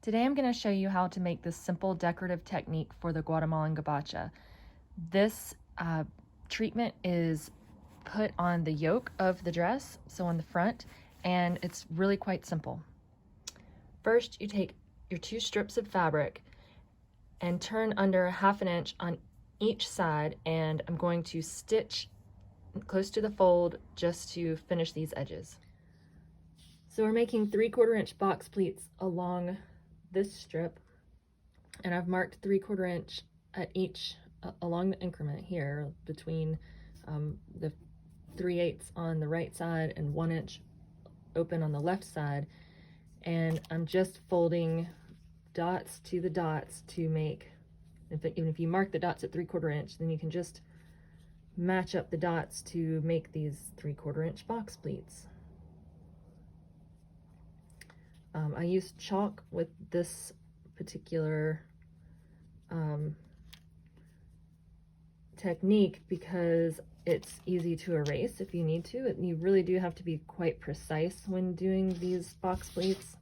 Today I'm going to show you how to make this simple decorative technique for the Guatemalan Gabacha. This treatment is put on the yoke of the dress, so on the front, and it's really quite simple. First, you take your 2 strips of fabric and turn under 1/2 inch on each side, and I'm going to stitch close to the fold just to finish these edges. So we're making 3/4 inch box pleats along this strip, and I've marked 3/4 inch at each along the increment here between the 3/8 on the right side and 1 inch open on the left side, and I'm just folding dots to the dots to make, even if you mark the dots at 3/4 inch, then you can just match up the dots to make these 3/4 inch box pleats. I used chalk with this particular technique because it's easy to erase if you need to. You really do have to be quite precise when doing these box pleats.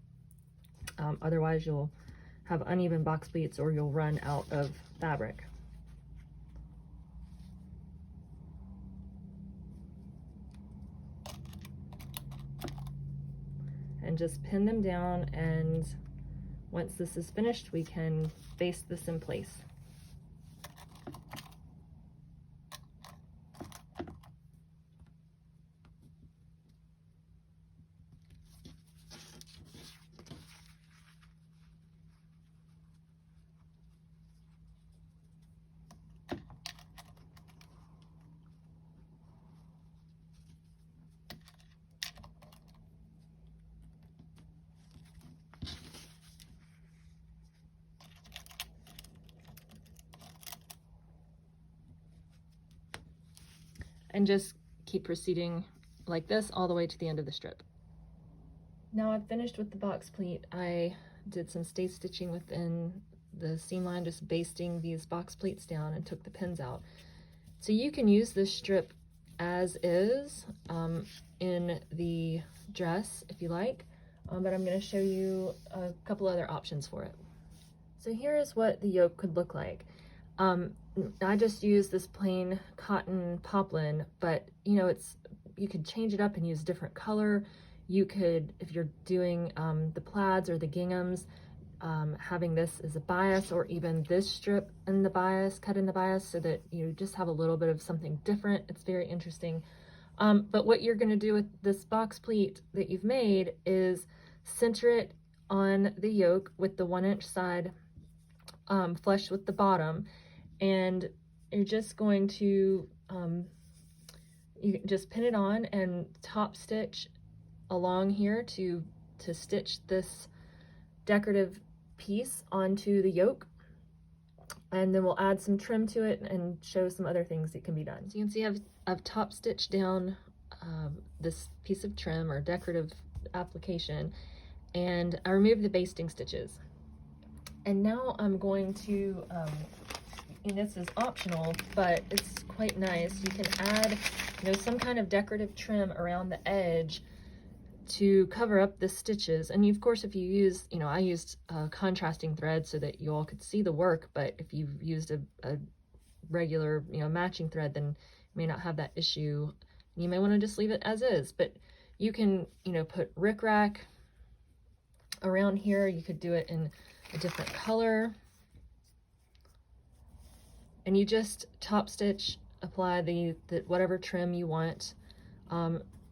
Otherwise you'll have uneven box pleats or you'll run out of fabric. And just pin them down, and once this is finished we can baste this in place. And just keep proceeding like this all the way to the end of the strip. Now I've finished with the box pleat. I did some stay stitching within the seam line, just basting these box pleats down, and took the pins out. So you can use this strip as is in the dress if you like, but I'm going to show you a couple other options for it. So here is what the yoke could look like. I just used this plain cotton poplin, but you could change it up and use different color. You could, if you're doing the plaids or the ginghams, having this as a bias, or even this strip in the bias, cut in the bias, so that you just have a little bit of something different. It's very interesting. But what you're going to do with this box pleat that you've made is center it on the yoke with the 1 inch side flush with the bottom, and you're just going to you just pin it on and top stitch along here to stitch this decorative piece onto the yoke, and then we'll add some trim to it and show some other things that can be done. So you can see I've top stitched down this piece of trim or decorative application, and I removed the basting stitches. And now I'm going to, and this is optional, but it's quite nice. You can add, some kind of decorative trim around the edge to cover up the stitches. And of course, if you use, I used contrasting thread so that you all could see the work, but if you've used a regular, matching thread, then you may not have that issue. You may want to just leave it as is, but you can, put rickrack around here. You could do it in a different color, and you just top stitch, apply the whatever trim you want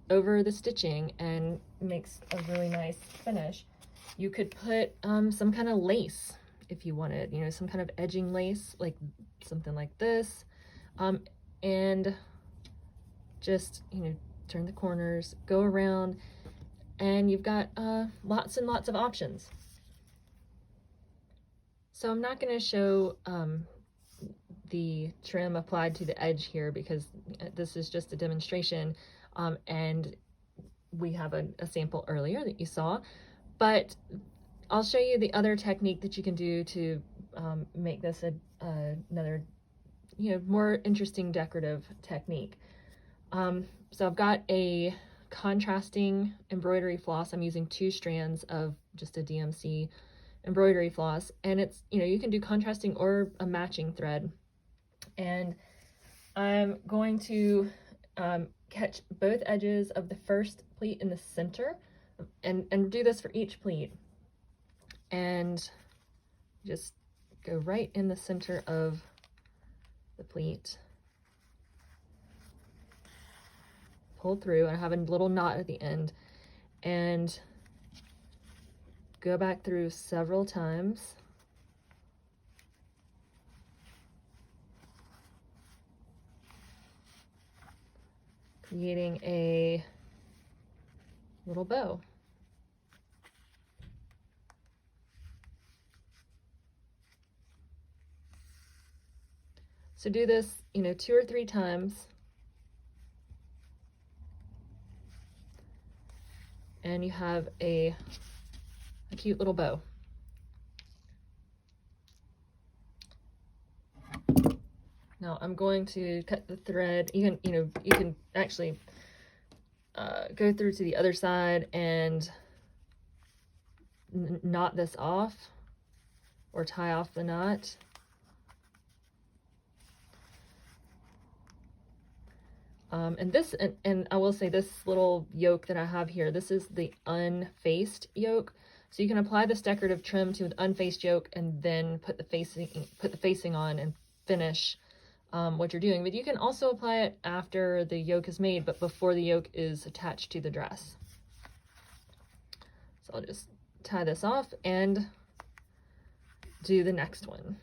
over the stitching, and makes a really nice finish. You could put some kind of lace if you wanted, some kind of edging lace, like something like this, and just turn the corners, go around, and you've got lots and lots of options. So I'm not going to show the trim applied to the edge here because this is just a demonstration, and we have a sample earlier that you saw, but I'll show you the other technique that you can do to make this another more interesting decorative technique. So I've got a contrasting embroidery floss. I'm using 2 strands of just a DMC embroidery floss, and it's, you know, you can do contrasting or a matching thread. And I'm going to catch both edges of the first pleat in the center, and do this for each pleat, and just go right in the center of the pleat, pull through, and I have a little knot at the end, and go back through several times. Creating a little bow. So do this, you know, 2 or 3 times, and you have a cute little bow. Now I'm going to cut the thread. You can actually go through to the other side and knot this off, or tie off the knot. And I will say, this little yoke that I have here, this is the unfaced yoke. So you can apply this decorative trim to an unfaced yoke and then put the facing on and finish what you're doing. But you can also apply it after the yoke is made, but before the yoke is attached to the dress. So I'll just tie this off and do the next one.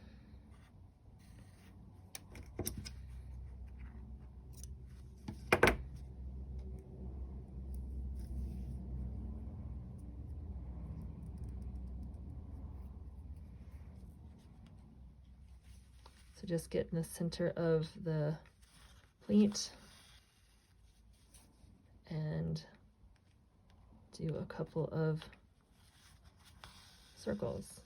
So just get in the center of the pleat and do a couple of circles.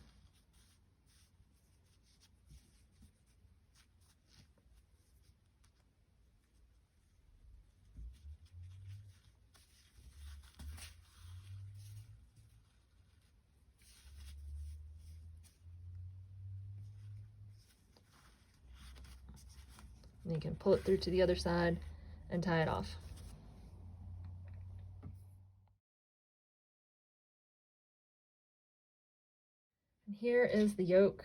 And you can pull it through to the other side and tie it off. And here is the yoke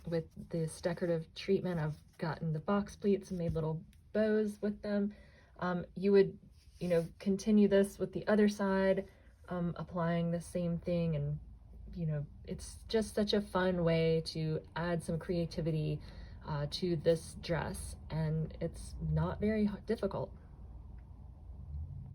with this decorative treatment. I've gotten the box pleats and made little bows with them. You would, you know, continue this with the other side, applying the same thing, and you know, it's just such a fun way to add some creativity to this dress, and it's not very difficult.